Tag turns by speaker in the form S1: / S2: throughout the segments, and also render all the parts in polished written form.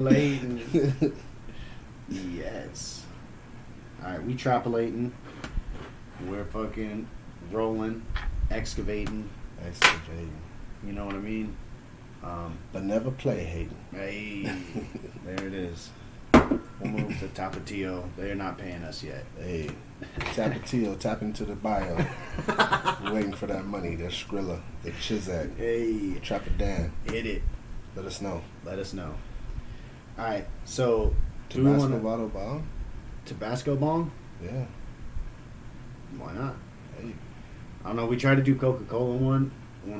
S1: Trapolating. Yes. Alright, we trapolating. We're fucking rolling, excavating. You know what I mean?
S2: But never play hating.
S1: Hey, there it is. We'll move to Tapatio. They're not paying us yet.
S2: Hey, Tapatio, tap into the bio. We're waiting for that money. That Skrilla, the Chizak.
S1: Hey.
S2: Trap it down.
S1: Hit it.
S2: Let us know.
S1: Let us know. Alright, so do we
S2: Tabasco
S1: want
S2: bottle bomb?
S1: Tabasco bong?
S2: Yeah.
S1: Why not?
S2: Hey.
S1: I don't know. We tried to do Coca-Cola one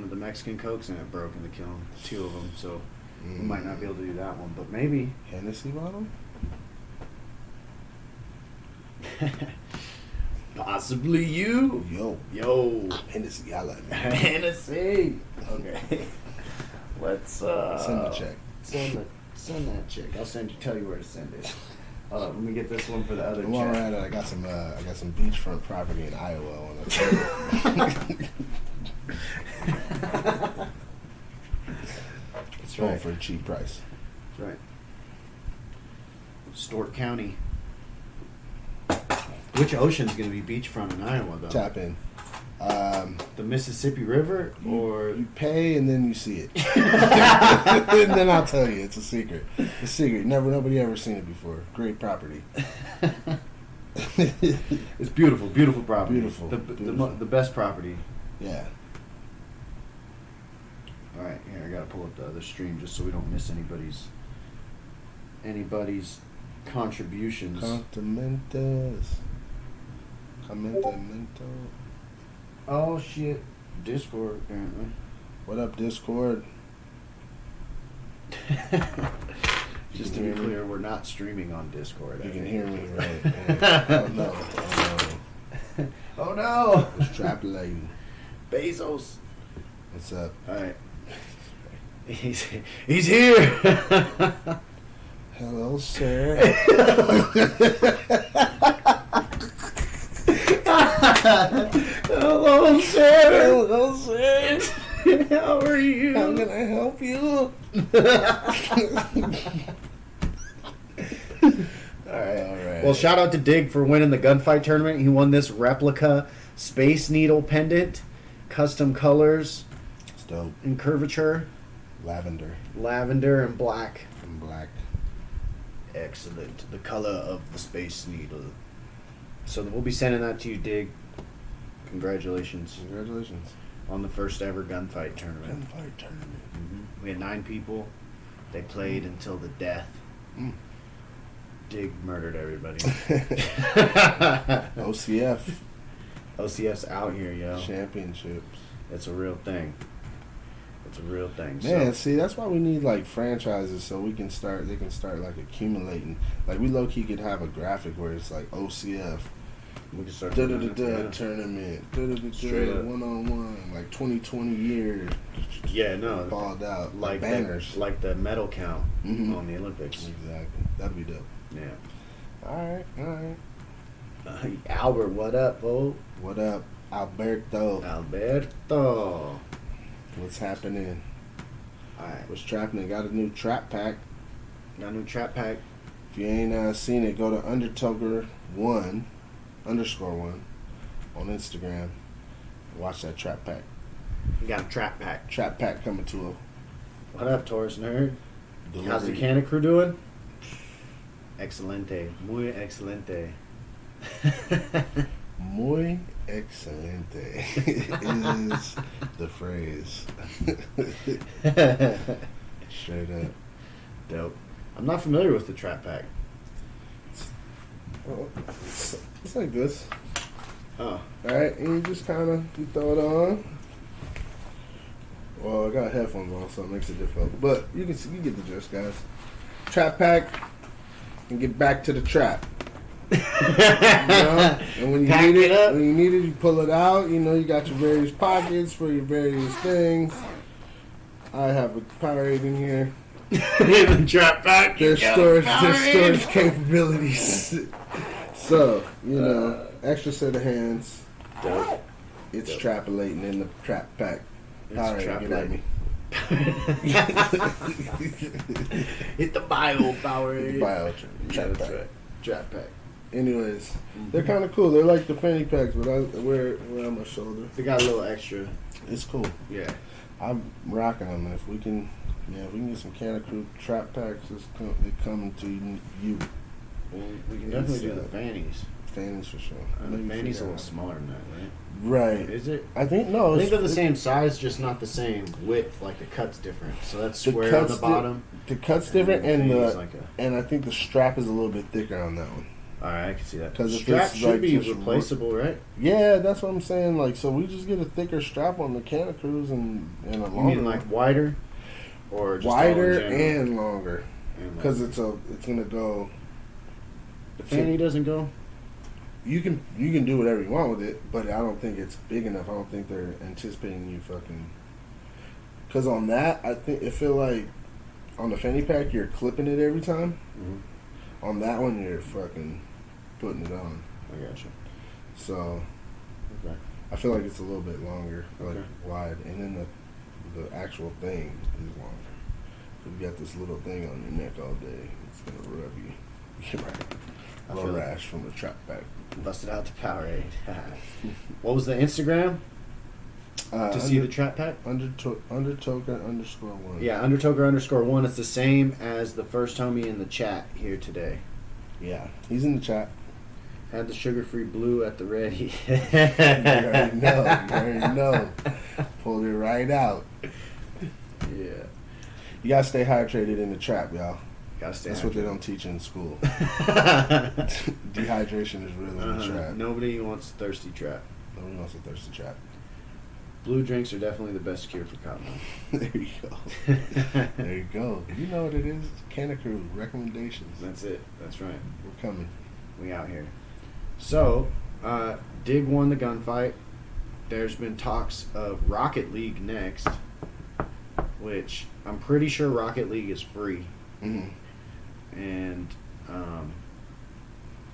S1: of the Mexican Cokes, and it broke in the kiln. 2 of them, so we might not be able to do that one, but maybe.
S2: Hennessy bottle?
S1: Possibly you. Yo.
S2: Hennessy, I like it.
S1: Hennessy. Okay. Let's
S2: Send the check.
S1: Send that check. Tell you where to send it. Let me get this one for the other
S2: While we're
S1: check.
S2: at it, I got some beachfront property in Iowa on the
S1: That's
S2: Going
S1: right.
S2: for a cheap price.
S1: That's right. Stork County. Which ocean's going to be beachfront in Iowa, though?
S2: Tap in.
S1: The Mississippi River, or
S2: You pay and then you see it. And then I'll tell you. It's a secret. It's a secret. Nobody ever seen it before. Great property.
S1: It's beautiful, beautiful property.
S2: Beautiful.
S1: The best property.
S2: Yeah.
S1: All right, here I gotta pull up the other stream just so we don't miss anybody's contributions.
S2: Continentas. Commentamento.
S1: Oh shit, Discord apparently.
S2: What up, Discord?
S1: Just to be clear, we're not streaming on Discord.
S2: You
S1: I
S2: can
S1: think.
S2: hear me, right? Yeah. Oh no! Oh no!
S1: Oh no!
S2: It's trapolating.
S1: Bezos.
S2: What's up?
S1: All right. He's here.
S2: Hello, sir.
S1: Hello, sir.
S2: Hello, sir.
S1: How are you?
S2: How can I help you?
S1: All right.
S2: All
S1: Well, shout out to Dig for winning the gunfight tournament. He won this replica Space Needle pendant, custom colors
S2: It's dope.
S1: and curvature,
S2: Lavender
S1: lavender and black.
S2: and black.
S1: Excellent. The color of the Space Needle. So we'll be sending that to you, Dig. Congratulations
S2: Congratulations.
S1: on the first ever gunfight tournament.
S2: Gunfight tournament.
S1: We had 9 people. They played until the death.
S2: Mm.
S1: Dig murdered everybody.
S2: OCF
S1: OCF's out here, yo.
S2: championships.
S1: It's a real thing. It's a real thing.
S2: Man,
S1: So,
S2: see, that's why we need like franchises so we can start. They can start like accumulating. Like we low key could have a graphic where it's like OCF
S1: we can start
S2: da da
S1: doing
S2: da
S1: that,
S2: da
S1: yeah.
S2: tournament da da da
S1: Straight
S2: da
S1: up.
S2: 1-on-1 like 2020 years
S1: Yeah, no.
S2: balled out
S1: Like
S2: banners.
S1: like the medal count
S2: Mhm.
S1: on the Olympics.
S2: Exactly, that'd be dope.
S1: Yeah.
S2: All right.
S1: Albert, what up, Bo?
S2: What up, Alberto?
S1: Alberto.
S2: What's happening?
S1: Alright.
S2: What's trapping? Got a new trap pack.
S1: Got a new trap pack.
S2: If you ain't seen it, go to Undertoker1 _1 on Instagram. Watch that trap pack.
S1: We got a trap pack.
S2: Trap pack coming to
S1: What up, Taurus Nerd?
S2: a
S1: How's the
S2: delivery.
S1: Kanna crew doing? Excelente. Muy excelente.
S2: Muy excelente is the phrase. Straight up.
S1: Dope. I'm not familiar with the trap pack.
S2: Well, it's like this.
S1: Oh.
S2: Alright, and you just kind of throw it on. Well, I got headphones on, so it makes it difficult. But you get the gist, guys. Trap pack, and get back to the trap. You know? And when you
S1: Pack
S2: need
S1: it up.
S2: when you need it, you pull it out. You know, you got your various pockets for your various things. I have a Powerade in here.
S1: The trap pack.
S2: There's storage capabilities. So, you know, extra set of hands.
S1: Dope.
S2: It's
S1: Dope.
S2: trapolating in the trap pack.
S1: It's
S2: All right,
S1: trap
S2: get at me.
S1: Hit the bio Powerade.
S2: Bio
S1: Yeah, that's right. Trap pack.
S2: Anyways, they're kind of cool. They're like the fanny packs, but I wear on my shoulder.
S1: They got a little extra.
S2: It's cool.
S1: Yeah.
S2: I'm rocking them, and if we can get some Kanna Krew trap packs, they're coming to you.
S1: Well, we can definitely do the fannies.
S2: Fannies for sure.
S1: The fannies a little smaller than that, right?
S2: Right.
S1: Is it?
S2: I think no.
S1: I think they're the same size, just not the same width. Like the cut's different. So that's square on the bottom.
S2: The cut's different, and
S1: and
S2: I think the strap is a little bit thicker on that one.
S1: All right, I can see that.
S2: Because
S1: the
S2: if
S1: strap
S2: it's,
S1: should
S2: like,
S1: be
S2: just
S1: replaceable, right?
S2: Yeah, that's what I'm saying. Like, so we just get a thicker strap on the Kanna Krews and a longer.
S1: You mean like wider, or just
S2: wider
S1: all in general?
S2: and longer? Because it's gonna go.
S1: The fanny doesn't go.
S2: You can do whatever you want with it, but I don't think it's big enough. I don't think they're anticipating you fucking. Because on that, I feel like on the fanny pack you're clipping it every time.
S1: Mm-hmm.
S2: On that one you're fucking putting it on.
S1: I gotcha.
S2: So.
S1: Okay.
S2: I feel like it's a little bit longer, like
S1: Okay.
S2: wide, and then the actual thing is longer. If you got this little thing on your neck all day, it's gonna rub you. You're right.
S1: I
S2: Little
S1: feel it.
S2: rash from the trap pack.
S1: Busted out the Powerade. What was the Instagram to see the trap pack?
S2: Undertoker _1.
S1: Yeah, Undertoker _1. It's the same as the first homie in the chat here today.
S2: Yeah, he's in the chat.
S1: Had the sugar-free blue at the ready.
S2: You already know. Pulled it right out.
S1: Yeah.
S2: You gotta stay hydrated in the trap, y'all.
S1: Gotta stay
S2: That's
S1: hydrated.
S2: what they don't teach in school. Dehydration is really in the trap.
S1: Nobody wants a thirsty trap.
S2: Nobody wants a thirsty trap.
S1: Blue drinks are definitely the best cure for cotton.
S2: There you go. There you go. You know what it is. Kanna Krew recommendations.
S1: That's it. That's right.
S2: We're coming.
S1: We out here. So, Dig won the gunfight. There's been talks of Rocket League next, which I'm pretty sure Rocket League is free.
S2: Mm-hmm.
S1: And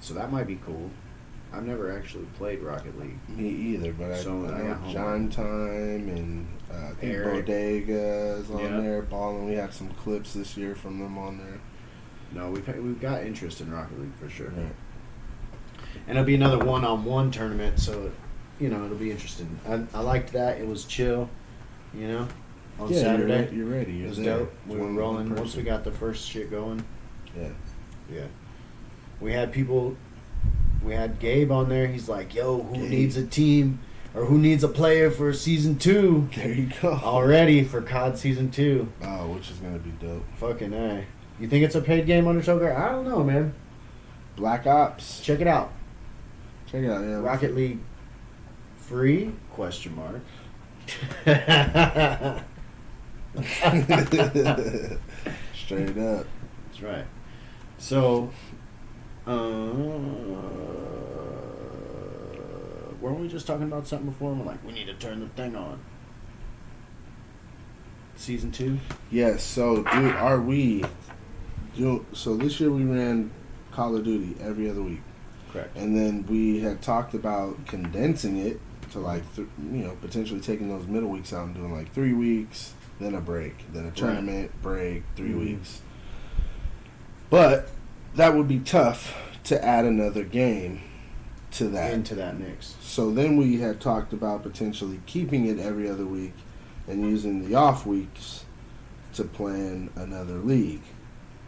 S1: so that might be cool. I've never actually played Rocket League.
S2: Me either, but I know
S1: got
S2: John Time and I think
S1: Eric.
S2: Bodega's on
S1: Yep.
S2: there. Balling. We had some clips this year from them on there.
S1: No, we've got interest in Rocket League for sure.
S2: Right.
S1: And it'll be another one-on-one tournament, so it'll be interesting. I liked that. It was chill, on Saturday.
S2: You're ready.
S1: It was
S2: there.
S1: dope. We were rolling once we got the first shit going.
S2: Yeah.
S1: Yeah. We had people. We had Gabe on there. He's like, "Yo, who needs a team or who needs a player for season 2?"
S2: There you go.
S1: Already for COD season 2.
S2: Oh, which is gonna be dope.
S1: Fucking A. You think it's a paid game, Undertoker? I don't know, man.
S2: Black Ops.
S1: Check it out.
S2: Check it out. Yeah.
S1: Rocket League free? Question mark.
S2: Straight up.
S1: That's right. So, weren't we just talking about something before? And we're like, we need to turn the thing on. Season 2?
S2: Yes. So, so this year we ran Call of Duty every other week.
S1: Correct.
S2: And then we had talked about condensing it to potentially taking those middle weeks out and doing like 3 weeks, then a break, then a tournament, break, 3 weeks. But that would be tough to add another game to that.
S1: Into that mix.
S2: So then we had talked about potentially keeping it every other week and using the off weeks to plan another league.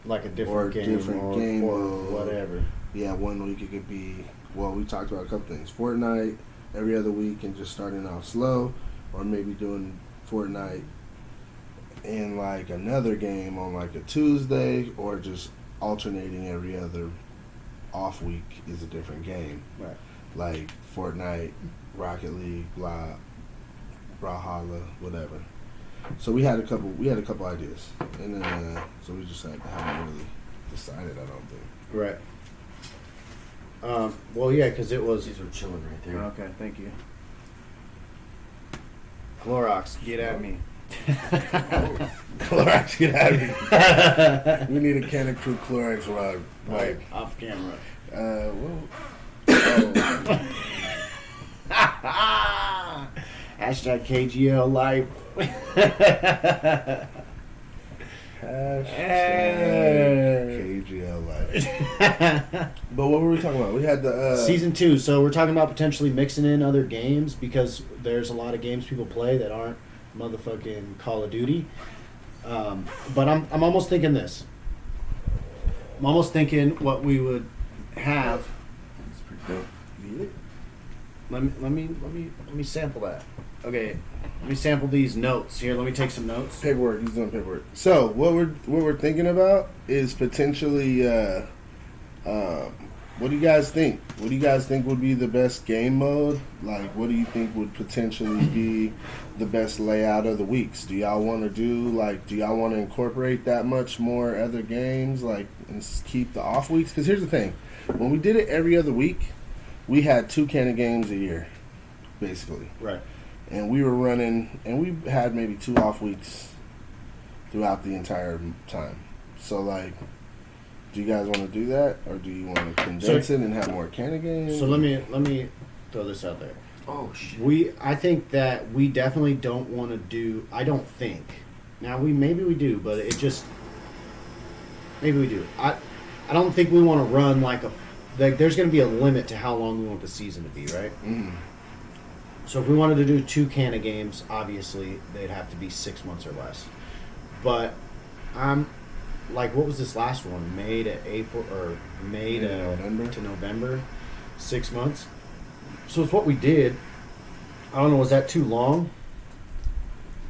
S1: Like a different game or whatever.
S2: Yeah, 1 week it could be, we talked about a couple things. Fortnite every other week and just starting off slow, or maybe doing Fortnite and like another game on like a Tuesday, or just alternating every other off week is a different game.
S1: Right.
S2: Like Fortnite, Rocket League, blah, Brawlhalla, whatever. So we had a couple ideas, and then so we just haven't really decided. I don't think.
S1: Right. Well, yeah, because it was.
S3: These are chilling right there.
S1: Okay, thank you. Clorox, get at me.
S2: Clorox, get out of here. We need a Kanna Krew Clorox wipe.
S1: Off camera. Hashtag KGL life.
S2: KGL life. But what were we talking about? We had the
S1: Season 2. So we're talking about potentially mixing in other games because there's a lot of games people play that aren't motherfucking Call of Duty. But I'm almost thinking this. I'm almost thinking what we would have.
S3: That's pretty dope.
S1: Let me sample that. Okay, let me sample these notes here. Let me take some notes.
S2: paperwork. He's doing paperwork. So what we're thinking about is potentially. What do you guys think? What do you guys think would be the best game mode? Like, what do you think would potentially be the best layout of the weeks? Do y'all want to do, like, do y'all want to incorporate that much more other games, like, and keep the off weeks? Because here's the thing. When we did it every other week, we had 2 Kanna games a year, basically.
S1: Right.
S2: And we were running, and we had maybe 2 off weeks throughout the entire time. So, like, do you guys want to do that, or do you want to condense it and have more Kanna games?
S1: So let me throw this out there.
S3: Oh shit.
S1: I think that we definitely don't want to do. I don't think. Now maybe we do, but it just maybe we do. I don't think we want to run like there's going to be a limit to how long we want the season to be, right?
S2: Mm.
S1: So if we wanted to do 2 Kanna games, obviously they'd have to be 6 months or less. But like, what was this last one? May to April or May to November, 6 months. So it's what we did. I don't know, was that too long?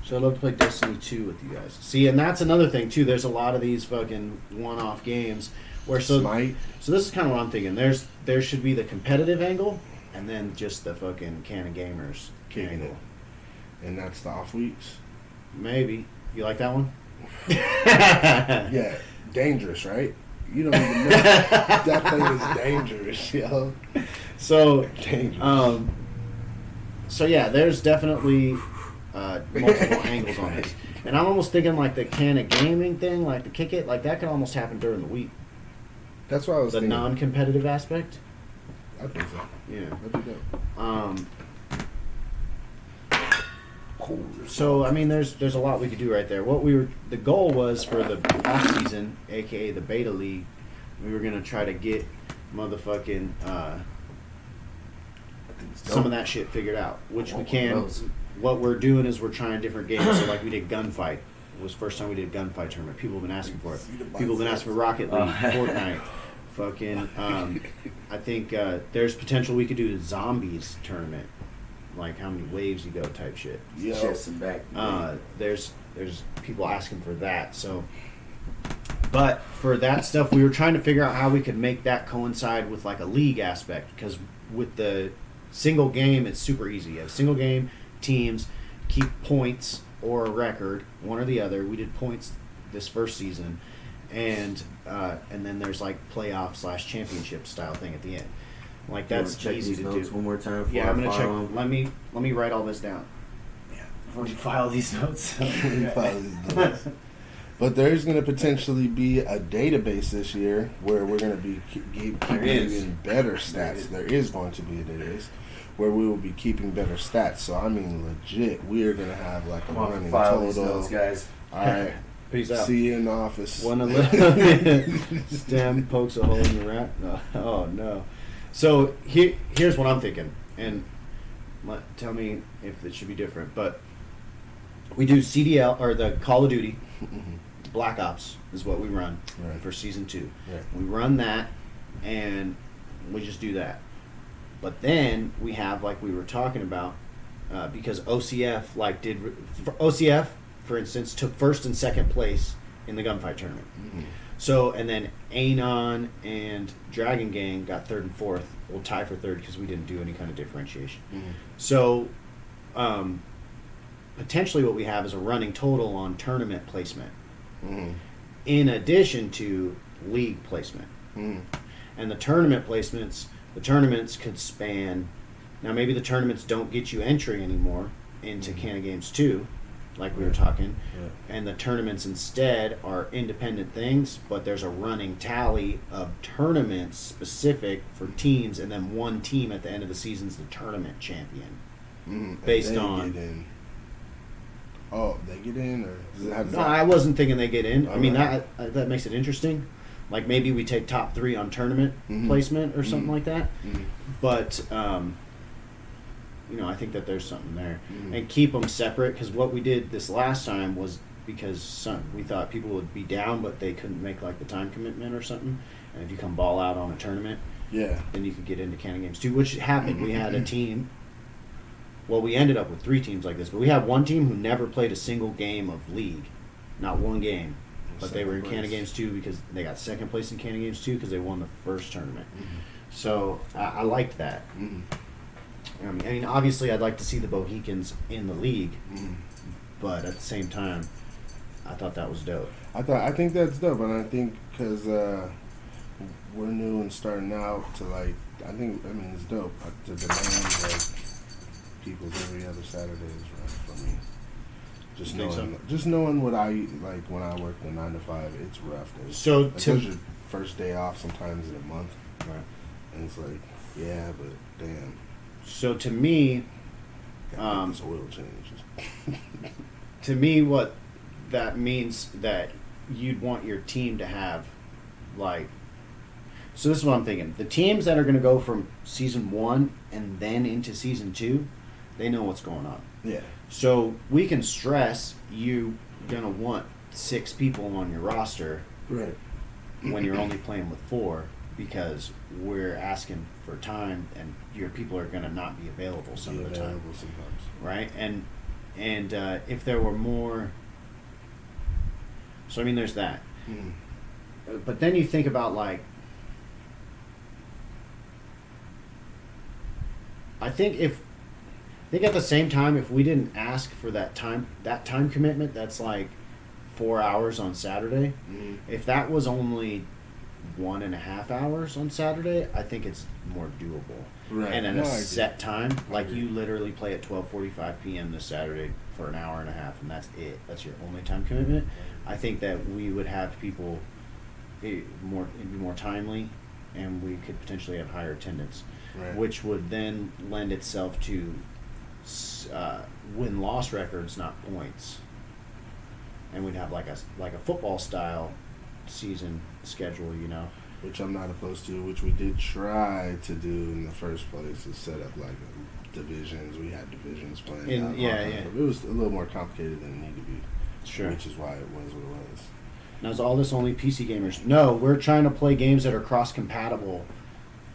S1: So I'd love to play Destiny 2 with you guys. See, and that's another thing too. There's a lot of these fucking one-off games where
S2: Smite.
S1: So this is kind of what I'm thinking. There should be the competitive angle, and then just the fucking Kanna gamers
S2: Kicking
S1: angle.
S2: it. And that's the off weeks.
S1: Maybe you like that one.
S2: Yeah, dangerous, right? You don't even know. That thing is dangerous, yo.
S1: So,
S2: Dangerous.
S1: so yeah, there's definitely multiple angles on this, and I'm almost thinking like the Kanna gaming thing, like the kick it, like that could almost happen during the week.
S2: That's what I was
S1: The
S2: thinking.
S1: non-competitive aspect.
S2: I think so.
S1: Yeah.
S2: That'd be dope.
S1: So I mean, there's a lot we could do right there. The goal was for the off season, aka the beta league, we were gonna try to get motherfucking some of that shit figured out, which we can. What we're doing is we're trying different games. So like we did Gunfight. It was the first time we did Gunfight tournament. People have been asking for it. People have been asking for Rocket League, Fortnite. Fucking, I think there's potential we could do a Zombies tournament. Like how many waves you go type shit.
S2: Yo.
S3: Chest and back.
S1: There's people asking for that. So, but for that stuff, we were trying to figure out how we could make that coincide with like a league aspect. Because with the single game, it's super easy. You have single game teams keep points or a record, one or the other. We did points this first season, and then there's like playoff / championship style thing at the end. Like that's
S3: check
S1: easy
S3: these
S1: to
S3: notes
S1: do.
S3: one more time.
S1: Yeah, I'm gonna check.
S3: Them.
S1: Let me write all this down.
S3: Yeah, before you file these notes.
S2: But there's going to potentially be a database this year where we're going to be keeping better stats. There is going to be a database where we will be keeping better stats. So I mean, legit, we are going to have like a running
S3: file these
S2: total.
S3: notes, guys.
S2: All right.
S1: Peace out.
S2: See you in the office.
S1: Stem pokes a hole in the rat. No. Oh no. So here's what I'm thinking, and tell me if it should be different. But we do CDL or the Call of Duty, Black Ops is what we run for season 2.
S2: Right.
S1: We run that, and we just do that. But then we have, like we were talking about, because OCF OCF, for instance, took first and second place in the gunfight tournament.
S2: Mm-hmm.
S1: So, and then Anon and Dragon Gang got third and fourth. We'll tie for third because we didn't do any kind of differentiation.
S2: Mm-hmm.
S1: So, potentially what we have is a running total on tournament placement, in addition to league placement. And the tournaments could span. Now, maybe the tournaments don't get you entry anymore into Kanna Games 2, like we were talking, and the tournaments instead are independent things, but there's a running tally of tournaments specific for teams, and then one team at the end of the season is the tournament champion. based
S2: They
S1: on.
S2: get in. Oh, they get in, or does it have
S1: No, I wasn't thinking they get in. I mean,
S2: Alright.
S1: that makes it interesting. Like maybe we take top 3 on tournament
S2: Mhm.
S1: placement or something
S2: Mhm.
S1: like that.
S2: Mhm.
S1: But I think that there's something there,
S2: Mhm.
S1: and keep them separate, because what we did this last time was because we thought people would be down, but they couldn't make like the time commitment or something. And if you come ball out on a tournament,
S2: Yeah.
S1: then you could get into Kanna games too, which happened. We had a team. Well, we ended up with 3 teams like this, but we had one team who never played a single game of league, not one game. But they were in
S2: Second
S1: Kanna
S2: place.
S1: games too because they got second place in Kanna games too because they won the first tournament.
S2: Mhm.
S1: So I liked that.
S2: Mhm.
S1: I mean, obviously, I'd like to see the Bohicans in the league,
S2: Mhm.
S1: but at the same time, I thought that was dope.
S2: I think that's dope, and I think because we're new and starting out to like, I mean it's dope. The demand like people's every other Saturday is rough for me. Just
S1: You think
S2: knowing, just knowing what I like when I work the 9 to 5, it's rough.
S1: So
S2: Like,
S1: to
S2: that's your first day off sometimes in a month,
S1: right.
S2: and it's like, yeah, but damn,
S1: So to me,
S2: gotta get this oil change.
S1: what that means that you'd want your team to have, like, so this is what I'm thinking. The teams that are going to go from season 1 and then into season 2, they know what's going on.
S2: Yeah.
S1: So we can stress you going to want 6 people on your roster
S2: Right.
S1: when you're only playing with 4 because we're asking for time and your people are going to not be available some of the time.
S2: Available sometimes.
S1: Right, and if there were more, so I mean, there's that.
S2: Mm.
S1: But then you think about like, I think at the same time, if we didn't ask for that time commitment, that's like 4 hours on Saturday.
S2: Mm.
S1: If that was only 1.5 hours on Saturday, I think it's more doable.
S2: Right.
S1: And at
S2: No,
S1: a
S2: I agree.
S1: set time, like
S2: agree.
S1: you literally play at 12:45 p.m. this Saturday for an hour and a half, and that's it. That's your only time commitment. I think that we would have people it'd be more timely, and we could potentially have higher attendance,
S2: Right.
S1: which would then lend itself to win-loss records, not points. And we'd have like a football style season schedule,
S2: Which I'm not opposed to, which we did try to do in the first place, is set up like divisions. We had divisions playing.
S1: In-
S2: out, all
S1: yeah,
S2: kinds
S1: yeah.
S2: of- It was a little more complicated than it needed to be.
S1: Sure.
S2: Which is why it was what it was.
S1: Now, is all this only PC gamers? No, we're trying to play games that are cross-compatible.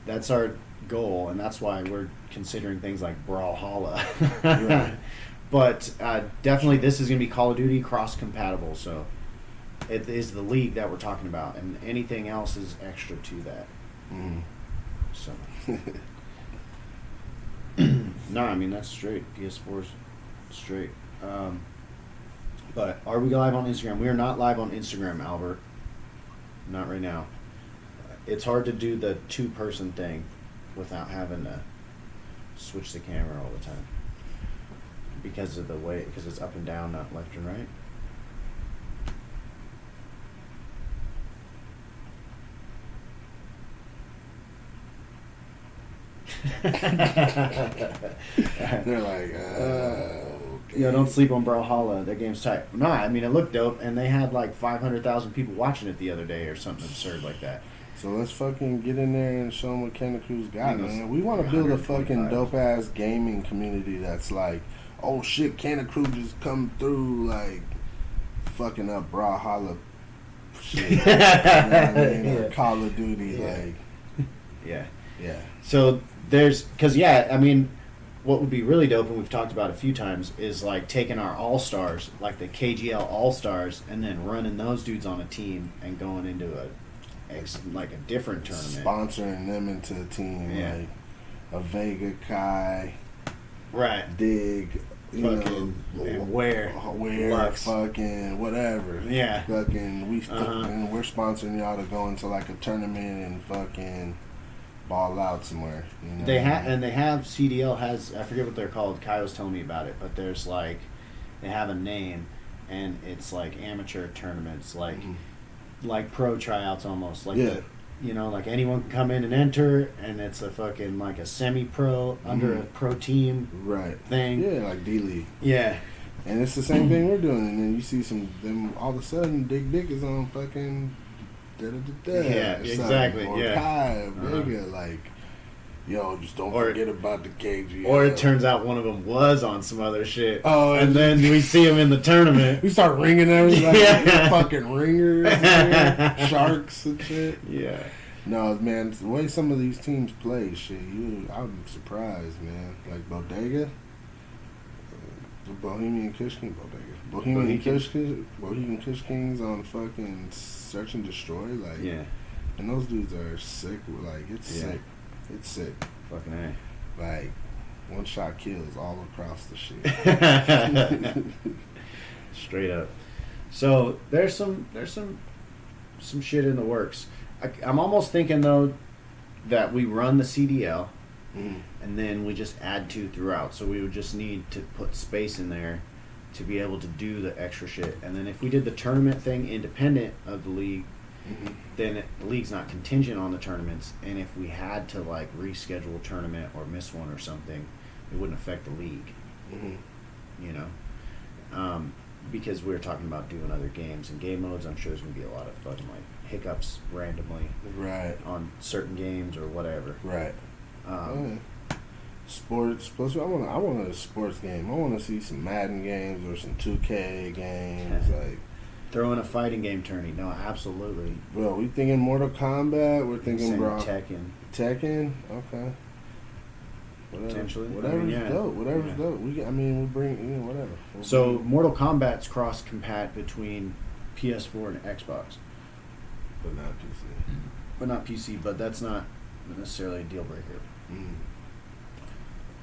S1: That's our goal, and that's why we're considering things like Brawlhalla.
S2: Right.
S1: But definitely this is going to be Call of Duty cross-compatible, so it is the league that we're talking about, and anything else is extra to that.
S2: Mm.
S1: So, no, I mean, that's straight. PS4's straight. But are we live on Instagram? We are not live on Instagram, Albert. Not right now. It's hard to do the 2-person thing without having to switch the camera all the time. Because of the way, because it's up and down, not left and right.
S2: They're like, okay.
S1: Don't sleep on Brawlhalla. That game's tight. No, I mean, it looked dope, and they had like 500,000 people watching it the other day or something absurd like that.
S2: So let's fucking get in there and show them what Kanna Krew's got,
S1: I think it was
S2: man. We want to build a fucking
S1: 125.
S2: dope ass gaming community that's like, oh shit, Kanna Krew just come through, like fucking up Brawlhalla shit. You know what I mean? Or
S1: Yeah.
S2: Call of Duty,
S1: Yeah.
S2: like,
S1: Yeah.
S2: yeah.
S1: So there's, because I mean, what would be really dope, and we've talked about a few times, is like taking our all-stars, like the KGL all-stars, and then running those dudes on a team and going into like a different tournament.
S2: Sponsoring them into a team,
S1: Yeah.
S2: like a Vega Kai,
S1: Right.
S2: Dig, you
S1: Fucking,
S2: know,
S1: and where Lux.
S2: fucking whatever.
S1: Yeah.
S2: Fucking
S1: Uh-huh.
S2: and we're sponsoring y'all to go into like a tournament and fucking ball out somewhere. You know
S1: They
S2: what I
S1: have,
S2: mean?
S1: and they have, CDL has, I forget what they're called. Kai was telling me about it, but there's like, they have a name, and it's like amateur tournaments, like
S2: Mhm.
S1: like pro tryouts almost, like
S2: Yeah.
S1: you know, like anyone can come in and enter, and it's a fucking like a semi-pro under a pro team
S2: Right.
S1: thing.
S2: Yeah, like D League.
S1: Yeah.
S2: And it's the same thing we're doing. And then you see them all of a sudden, Big Dick is on fucking da-da-da-da.
S1: Yeah,
S2: or
S1: exactly,
S2: something. Or
S1: yeah.
S2: Kai,
S1: Uh-huh.
S2: Vega, like, yo, just don't
S1: Or-
S2: forget about the KG.
S1: Or it turns out one of them was on some other shit.
S2: Oh,
S1: and then we see him in the tournament.
S2: we start ringing everything,
S1: Yeah.
S2: fucking ringers, and sharks and shit.
S1: Yeah.
S2: No, man, the way some of these teams play, shit, I'm surprised, man. Like Bodega, the Bohemian Kush King, Bohemian Kush Kings on fucking Search and Destroy, like,
S1: Yeah.
S2: and those dudes are sick. Like, it's
S1: Yeah.
S2: sick. It's sick.
S1: Fucking A.
S2: Like, one shot kills all across the shit.
S1: Straight up. So there's some shit in the works. I'm almost thinking though that we run the CDL
S2: Mm.
S1: and then we just add 2 throughout. So we would just need to put space in there to be able to do the extra shit. And then if we did the tournament thing independent of the league,
S2: Mhm.
S1: then the league's not contingent on the tournaments. And if we had to like reschedule a tournament or miss one or something, it wouldn't affect the league.
S2: Mhm.
S1: You know, because we were talking about doing other games and game modes. I'm sure there's gonna be a lot of fucking like hiccups randomly
S2: Right.
S1: on certain games or whatever.
S2: Right.
S1: Um,
S2: Sports. Plus, I want a sports game. I want to see some Madden games or some 2K games. Like,
S1: Throw in a fighting game tourney. No, absolutely.
S2: bro, we thinking Mortal Kombat. We're thinking,
S1: Same
S2: bro,
S1: Tekken.
S2: Tekken. Okay. Whatever.
S1: Potentially.
S2: Whatever's
S1: I mean, yeah.
S2: dope. Whatever's
S1: Yeah.
S2: dope. We'll bring, whatever. We'll
S1: So
S2: bring-
S1: Mortal Kombat's cross-compat between PS4 and Xbox,
S2: but not PC.
S1: but not PC. But that's not necessarily a deal breaker.
S2: Mm.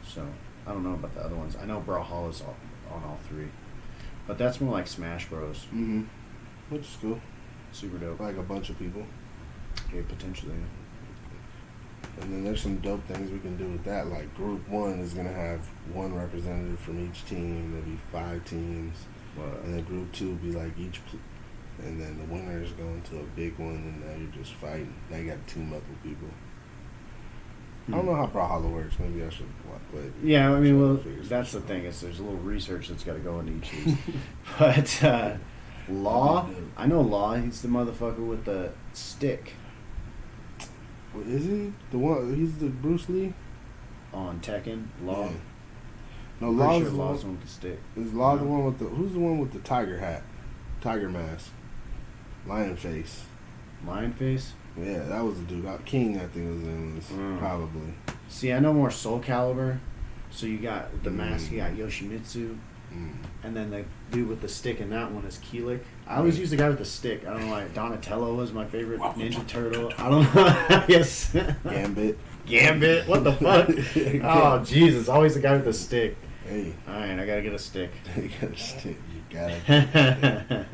S1: So I don't know about the other ones. I know Brawlhalla's on all 3, but that's more like Smash Bros.
S2: Mm-hmm. Which is cool.
S1: Super dope.
S2: Like a bunch of people.
S1: Yeah, potentially.
S2: And then there's some dope things we can do with that. Like Group 1 is going to have 1 representative from each team. There'll be 5 teams. And then Group 2 will be like and then the winner is going to a big one, and now you're just fighting. Now you got to team up with people. I don't know how Brawlhalla works. Maybe I should play it.
S1: Yeah, I mean, well,
S2: Figure
S1: that's the
S2: some
S1: thing. Is there's a little research that's got to go into each of these. But Law, I know Law. He's the motherfucker with the stick
S2: Well, is he the one? He's the Bruce Lee.
S1: on Tekken. Law.
S2: Yeah. No,
S1: I'm
S2: Law's
S1: pretty
S2: the
S1: sure Law's the
S2: one.
S1: one with the stick.
S2: Is Law the
S1: No.
S2: one with the? Who's the one with the tiger hat, tiger mask, lion face?
S1: Lion face.
S2: Yeah, that was the dude. King, I think, was in this.
S1: Mm.
S2: Probably.
S1: See, I know more Soul Calibur. So you got the mask. You got Yoshimitsu,
S2: Mm.
S1: and then the dude with the stick in that one is Keelik. I always use the guy with the stick. I don't know why. Donatello was my favorite Ninja Turtle. I don't know. Yes.
S2: Gambit.
S1: Gambit. What the fuck? Oh Jesus! Always the guy with the stick.
S2: Hey,
S1: All right, I gotta get a stick.
S2: you gotta stick. You gotta.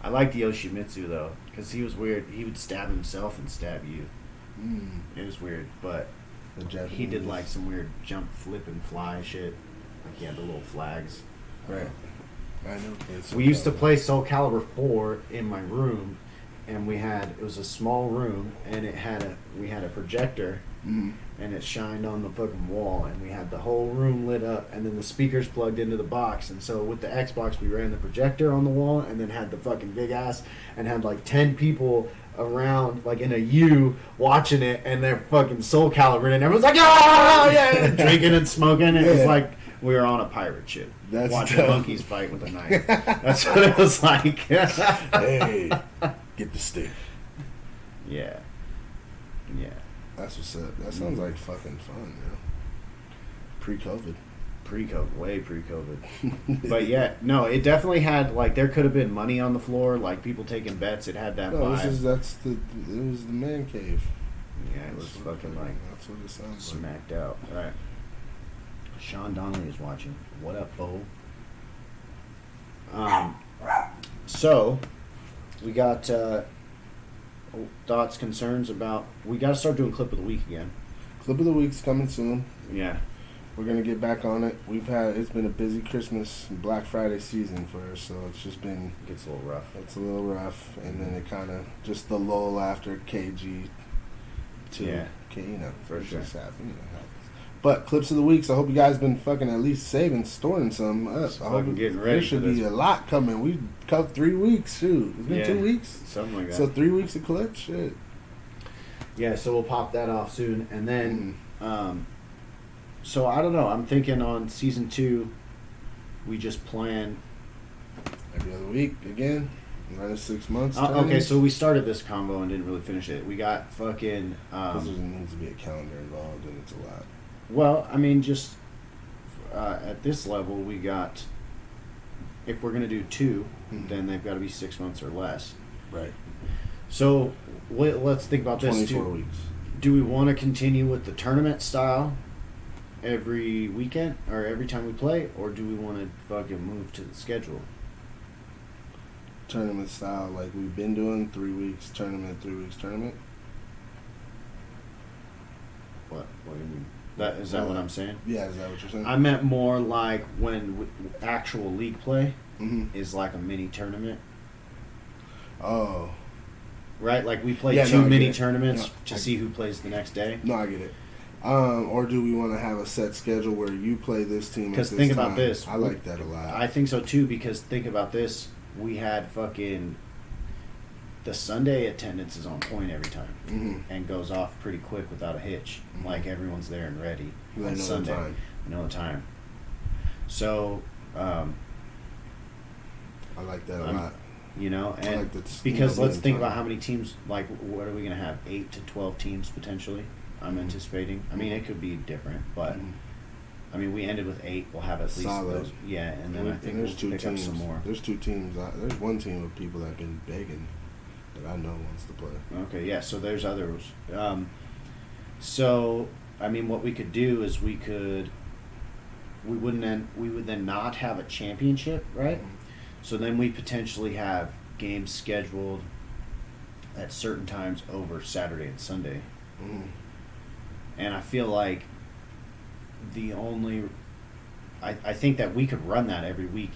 S1: I liked Yoshimitsu though, because he was weird. He would stab himself and stab you.
S2: Mm.
S1: It was weird, but
S2: The Japanese.
S1: he did like some weird jump, flip, and fly shit. Like he had the little flags.
S2: Right. I know.
S1: We used to play Soul Calibur 4 in my room, and it was a small room, and we had a projector,
S2: Mm.
S1: and it shined on the fucking wall, and we had the whole room lit up, and then the speakers plugged into the box. And so with the Xbox, we ran the projector on the wall, and then had the fucking big ass, and had like 10 people around, like in a U, watching it, and they're fucking Soul Calibur, and everyone's like, ah, yeah, drinking and smoking. It was
S2: Yeah.
S1: like we were on a pirate ship,
S2: That's
S1: watching
S2: dope.
S1: monkeys fight with a knife. That's what it was like.
S2: Hey, get the stick.
S1: Yeah. Yeah.
S2: That's what's up. That sounds like fucking fun, man. Pre-COVID.
S1: Pre-COVID, way pre-COVID. But yeah, no, it definitely had, like, there could have been money on the floor, like people taking bets. It had that
S2: No,
S1: vibe.
S2: it was the man cave.
S1: Yeah, it was
S2: That's what
S1: fucking like
S2: that's what it sounds like.
S1: smacked out. All right. Sean Donnelly is watching. What up, Bo? So, we got thoughts, concerns about. We got to start doing clip of the week again.
S2: Clip of the week's coming soon.
S1: Yeah.
S2: We're gonna get back on it. It's been a busy Christmas and Black Friday season for us, so it's just been
S1: Gets a little rough.
S2: it's a little rough, and then it kind of just the lull after KG.
S1: Yeah.
S2: For
S1: sure.
S2: Just happened, happens. But clips of the weeks. I hope you guys been fucking at least storing some up.
S1: Just
S2: I hope
S1: fucking getting
S2: there
S1: ready
S2: should
S1: for
S2: be
S1: this.
S2: a lot coming. We covered 3 weeks. Shoot, it's been
S1: Yeah.
S2: 2 weeks.
S1: Something like that.
S2: So 3 weeks of clips. Shit.
S1: Yeah, so we'll pop that off soon, and then,
S2: Mm-hmm.
S1: so I don't know. I'm thinking on season 2, we just plan.
S2: Every other week again. Run it 6 months.
S1: Okay, so we started this convo and didn't really finish it. We got fucking.
S2: Because there needs to be a calendar involved, and it's a lot.
S1: Well, I mean, just at this level, we got. If we're gonna do 2, then they've got to be 6 months or less.
S2: Right.
S1: So let's think about this
S2: 24
S1: too.
S2: weeks.
S1: Do we want to continue with the tournament style every weekend or every time we play, or do we want to fucking move to the schedule?
S2: Tournament style, like we've been doing. 3 weeks tournament, 3 weeks tournament.
S1: What do you mean? Is that what I'm saying?
S2: Yeah, is that what you're saying?
S1: I meant more like when actual league play
S2: Mm-hmm.
S1: is like a mini tournament,
S2: Oh.
S1: right? Like we play
S2: Yeah,
S1: 2
S2: no, I
S1: mini
S2: get it.
S1: tournaments
S2: No,
S1: to
S2: I-
S1: see who plays the next day.
S2: No, I get it. Or do we want to have a set schedule where you play this team? at
S1: 'Cause
S2: this
S1: think about
S2: time?
S1: this.
S2: I like that a lot.
S1: I think so too, because think about this. We had fucking the Sunday attendance is on point every time
S2: Mm-hmm.
S1: and goes off pretty quick without a hitch.
S2: Mhm.
S1: Like everyone's there and ready
S2: They
S1: on
S2: know the
S1: Sunday.
S2: time.
S1: They know the time. So,
S2: I like that a
S1: I'm-
S2: lot.
S1: you know,
S2: I
S1: and
S2: like that.
S1: because let's think
S2: time.
S1: about how many teams. Like, what are we gonna have? 8 to 12 teams potentially. I'm anticipating. I mean, it could be different, but
S2: Mhm.
S1: I mean, we ended with 8. We'll have at least
S2: Solid.
S1: those. Yeah, and then I think
S2: there's
S1: we'll
S2: 2
S1: pick
S2: teams.
S1: up some more.
S2: There's 2 teams. There's one team of people that have been begging that I know wants to play.
S1: Okay, yeah. So there's others. So I mean, what we could do is we would then not have a championship, right? So then we potentially have games scheduled at certain times over Saturday and Sunday,
S2: Mm-hmm.
S1: and I feel like I think that we could run that every week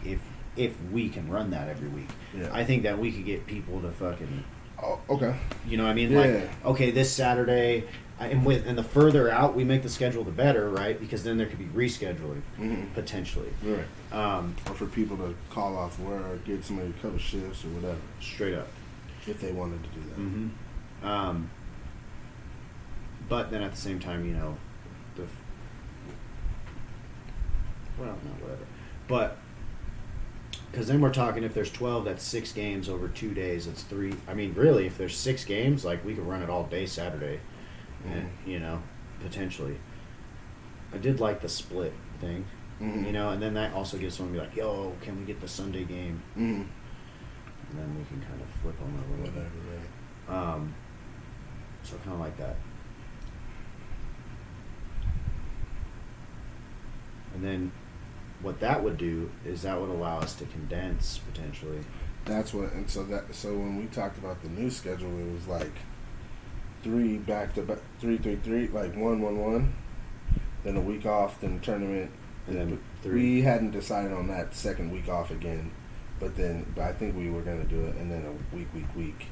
S1: if we can run that every week.
S2: Yeah.
S1: I think that we could get people to fucking.
S2: Oh, okay.
S1: You know what I mean?
S2: Yeah.
S1: Like, okay, this Saturday, and the further out we make the schedule, the better, right? Because then there could be rescheduling,
S2: Mm-hmm.
S1: potentially.
S2: Right. Or for people to call off work, get somebody to cover shifts or whatever,
S1: Straight up.
S2: if they wanted to do that.
S1: Mm-hmm. But then at the same time, you know, whatever. But, because then we're talking, if there's 12, that's 6 games over 2 days. It's 3. I mean, really, if there's 6 games, like, we could run it all day Saturday. And, you know, potentially. I did like the split thing,
S2: Mm-hmm.
S1: you know, and then that also gives someone to be like, yo, can we get the Sunday game?
S2: Mm-hmm.
S1: And then we can kind of flip them a little
S2: Whatever,
S1: bit.
S2: right.
S1: So kind of like that. And then what that would do is that would allow us to condense potentially.
S2: That's what, and so when we talked about the new schedule, it was like 3 back to back, 3, like 1, then a week off, then tournament,
S1: And then
S2: but
S1: 3.
S2: we hadn't decided on that second week off again, but I think we were gonna do it, and then a week.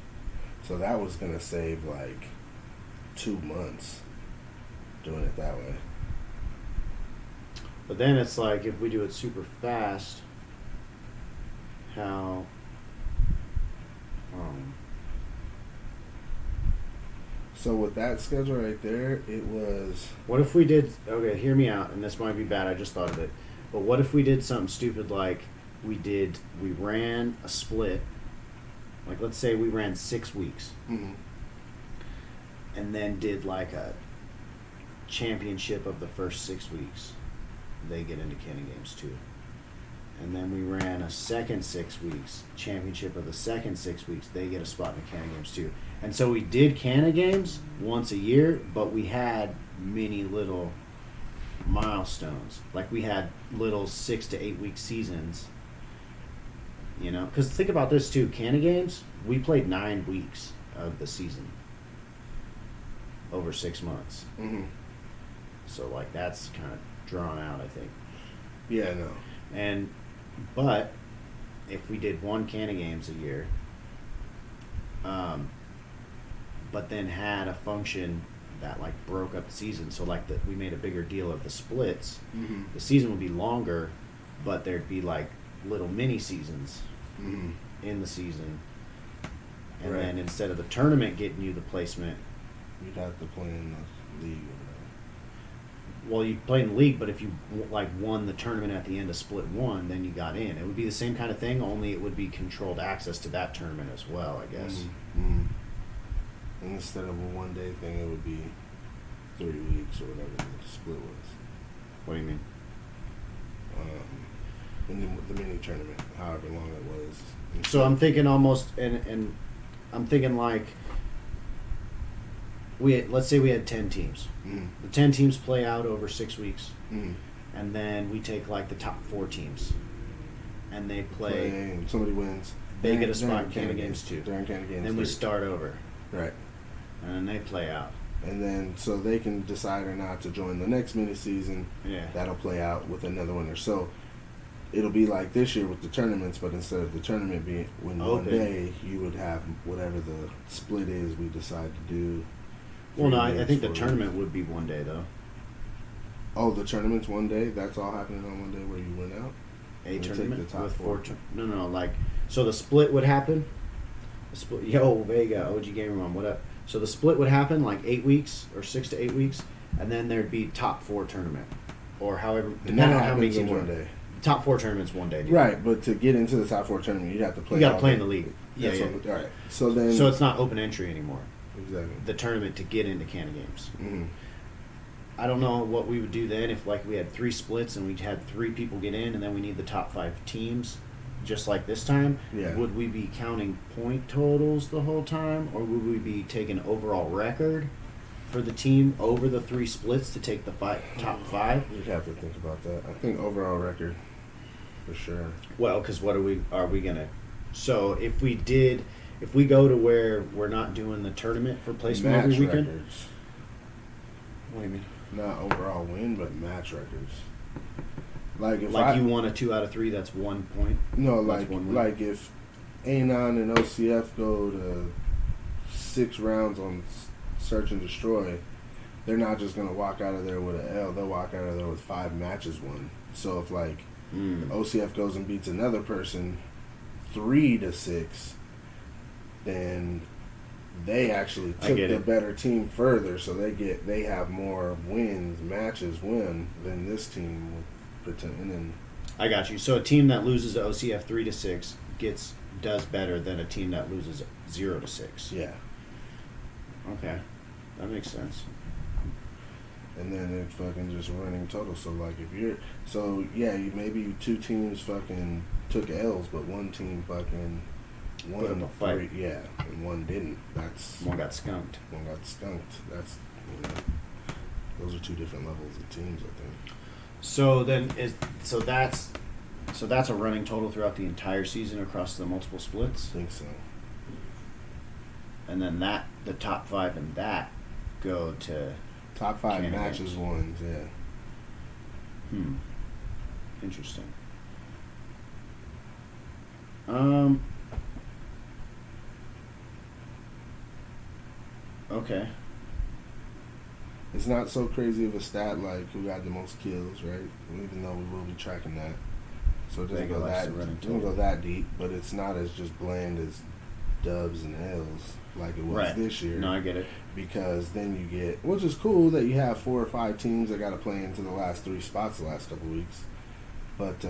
S2: So that was gonna save like 2 months doing it that way.
S1: But then it's like if we do it super fast, how
S2: So with that schedule right there, it was
S1: what if we did, okay, hear me out, and this might be bad, I just thought of it. But what if we did something stupid like we ran a split, like let's say we ran 6 weeks, and then did like a championship of the first 6 weeks. They get into Kanna games too. And then we ran a second 6 weeks, championship of the second 6 weeks. They get a spot in the Kanna games too. And so we did Kanna games once a year, but we had many little milestones. Like we had little 6 to 8 week seasons. You know, because think about this too. Kanna games, we played 9 weeks of the season over 6 months.
S2: Mm-hmm.
S1: So like that's kind of drawn out, I think.
S2: Yeah, no.
S1: But if we did one Kanna games a year, but then had a function that like broke up the season, so like we made a bigger deal of the splits,
S2: Mm-hmm.
S1: the season would be longer, but there'd be like little mini seasons
S2: Mm-hmm.
S1: in the season, and
S2: Right.
S1: then instead of the tournament getting you the placement,
S2: You'd have to play in the league or
S1: well, you play in the league, but if you like won the tournament at the end of split one, then you got in. It would be the same kind of thing, only it would be controlled access to that tournament as well, I
S2: whatever.
S1: guess.
S2: Mm-hmm. And instead of a 1 day thing, it would be 3 weeks or whatever the split was.
S1: What do you mean?
S2: In the mini tournament, however long it was.
S1: So I'm thinking almost, and I'm thinking like, let's say we had 10 teams.
S2: Mm-hmm.
S1: The 10 teams play out over 6 weeks,
S2: Mm-hmm.
S1: and then we take like the top 4 teams, and they play.
S2: And somebody wins.
S1: They get a spot
S2: During
S1: in Kanna games too.
S2: During Kanna games.
S1: Then we
S2: 3.
S1: start over,
S2: Right.
S1: and then they play out.
S2: And then so they can decide or not to join the next mini season.
S1: Yeah.
S2: That'll play out with another winner. So it'll be like this year with the tournaments, but instead of the tournament being one
S1: Open.
S2: day, you would have whatever the split is we decide to do.
S1: Well, no,
S2: 3
S1: I
S2: days,
S1: think the
S2: 4
S1: tournament
S2: weeks.
S1: would be 1 day though.
S2: Oh, the tournament's 1 day. That's all happening on 1 day where you win out.
S1: A
S2: And take
S1: tournament
S2: the top
S1: with
S2: 4.
S1: no, like so the split would happen. The split, yo Vega, OG Gamer Mom, what up? So the split would happen like 8 weeks or 6 to 8 weeks, and then there'd be top 4 tournament, or however
S2: And
S1: depending
S2: that
S1: on how many
S2: happens in
S1: teams
S2: 1
S1: are.
S2: day.
S1: Top 4 tournaments 1 day. Dude.
S2: Right, but to get into the top 4 tournament, you'd have to play.
S1: You got to
S2: all
S1: play in
S2: day.
S1: the league. Yeah,
S2: That's
S1: yeah.
S2: what- all right. So then.
S1: So it's not open entry anymore.
S2: exactly.
S1: The tournament to get into Kanna games.
S2: Mm-hmm.
S1: I don't know what we would do then if like we had 3 splits and we had 3 people get in, and then we need the top 5 teams, just like this time.
S2: Yeah.
S1: Would we be counting point totals the whole time, or would we be taking overall record for the team over the 3 splits to take the top 5?
S2: You'd have to think about that. I think overall record, for sure.
S1: Well, because what are we gonna? So if we go to where we're not doing the tournament for placement every
S2: Match
S1: weekend.
S2: records.
S1: What do you mean?
S2: Not overall win, but match records. Like if
S1: Like you won a 2 out of 3, that's 1 point.
S2: no,
S1: that's
S2: like
S1: one win.
S2: like if Anon and OCF go to 6 rounds on search and destroy, they're not just gonna walk out of there with an L. They'll walk out of there with 5 matches won. So if like OCF goes and beats another person 3-6, then they actually
S1: I
S2: took
S1: get
S2: the
S1: it.
S2: better team further, so they have more matches win than this team would pretend. And then
S1: I got you. So a team that loses to OCF 3-6 does better than a team that loses 0-6.
S2: yeah,
S1: Okay, that makes sense.
S2: and then it's fucking just running total. So like if you're maybe 2 teams fucking took L's, but 1 team fucking
S1: Put up
S2: won
S1: a fight.
S2: 3, yeah, and 1 didn't. That's
S1: One got skunked.
S2: one got skunked. That's those are 2 different levels of teams, I think.
S1: So then that's a running total throughout the entire season across the multiple splits,
S2: I think so.
S1: and then the top 5 in that go to
S2: Top 5
S1: Kanna
S2: matches
S1: games.
S2: won, yeah.
S1: Interesting. Okay.
S2: It's not so crazy of a stat like who got the most kills, right? Even though we will be tracking that. So it doesn't
S1: Vega
S2: go
S1: likes
S2: that
S1: the running
S2: doesn't go
S1: total.
S2: that deep, but it's not as just bland as dubs and L's like it was
S1: Right.
S2: this year.
S1: No, I get it.
S2: Because then you get, which is cool that you have 4 or 5 teams that got to play into the last 3 spots the last couple weeks, but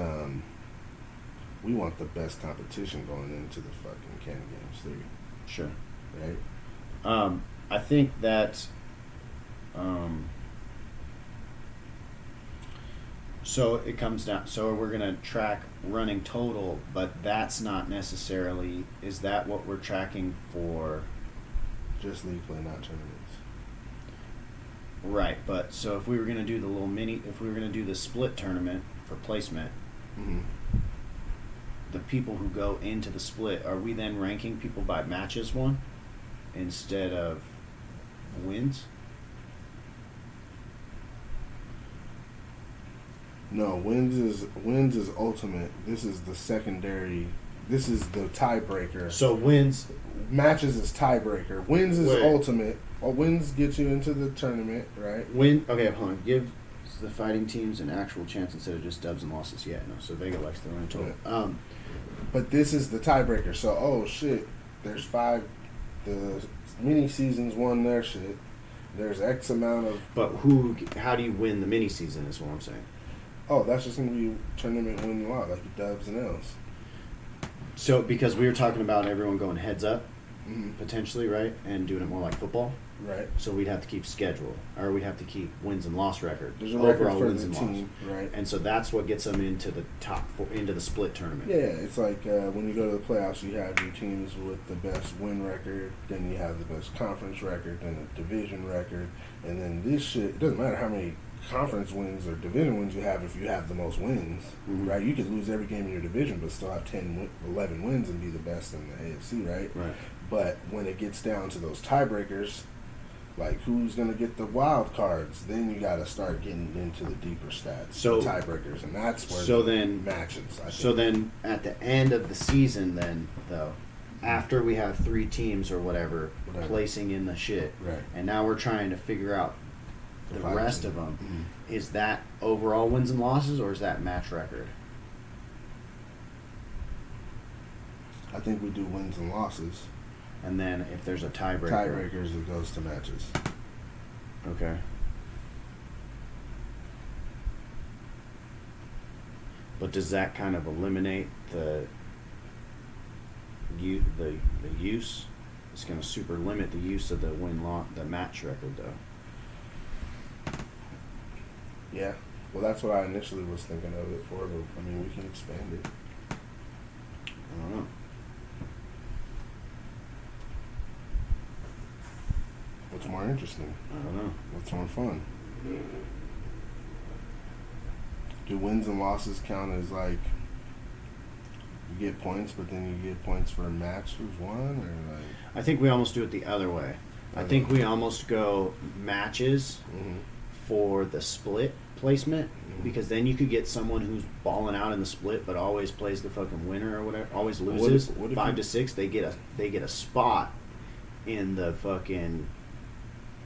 S2: we want the best competition going into the fucking Kanna games 3,
S1: Sure.
S2: right?
S1: I think that. So it comes down. So we're gonna track running total, but that's not necessarily. Is that what we're tracking for?
S2: Just league play, not tournaments.
S1: Right. But so if we were gonna do the little mini, if we were gonna do the split tournament for placement,
S2: Mm-hmm.
S1: the people who go into the split, are we then ranking people by matches won instead of wins?
S2: No, wins is ultimate. This is the secondary. This is the tiebreaker.
S1: So wins.
S2: Matches is tiebreaker. Wins is
S1: Wait.
S2: ultimate. Wins get you into the tournament, right?
S1: Okay, hold on. Give the fighting teams an actual chance instead of just dubs and losses. Yeah, no. So Vega likes the win total.
S2: But this is the tiebreaker. So, oh shit, there's 5. The mini seasons won their shit. There's X amount of.
S1: But how do you win the mini season? Is what I'm saying.
S2: Oh, that's just gonna be tournament win lot, like dubs and L's.
S1: So because we were talking about everyone going heads up,
S2: Mm-hmm.
S1: potentially, right, and doing it more like football.
S2: Right.
S1: So we'd have to keep schedule, or we'd have to keep wins and loss record.
S2: There's a record
S1: overall
S2: for
S1: wins
S2: the
S1: and
S2: team,
S1: loss.
S2: right?
S1: And so that's what gets them into the top 4, into the split tournament.
S2: Yeah, it's like when you go to the playoffs, you have your teams with the best win record, then you have the best conference record, then the division record, and then this shit. It doesn't matter how many conference wins or division wins you have if you have the most wins,
S1: Mhm.
S2: right? You could lose every game in your division, but still have 11 wins and be the best in the AFC, right?
S1: Right.
S2: But when it gets down to those tiebreakers, like who's going to get the wild cards, then you got to start getting into the deeper stats,
S1: So-
S2: the tiebreakers, and that's where
S1: So
S2: the
S1: then-
S2: matches. I
S1: So
S2: think.
S1: then at the end of the season, then though, after we have 3 teams or whatever,
S2: Whatever.
S1: placing in the shit,
S2: Right.
S1: and now we're trying to figure out the
S2: five
S1: rest
S2: teams.
S1: of them.
S2: Mhm.
S1: Is that overall wins and losses, or is that match record?
S2: I think we do wins and losses.
S1: And then if there's a tiebreaker.
S2: Tiebreakers, it goes to matches.
S1: Okay. But does that kind of eliminate the use? It's going to super limit the use of the the match record though.
S2: Yeah. Well, that's what I initially was thinking of it for, but I mean, we can expand it.
S1: I don't know.
S2: What's more interesting?
S1: I don't know.
S2: What's more fun? Do wins and losses count as like you get points, but then you get points for a match who's won, or like?
S1: I think we almost do it the other way. I think we almost go matches
S2: Mm-hmm.
S1: for the split placement,
S2: Mhm.
S1: because then you could get someone who's balling out in the split but always plays the fucking winner or whatever, always
S2: What if-
S1: loses.
S2: what if
S1: 5
S2: you-
S1: to 6, they get a spot in the fucking,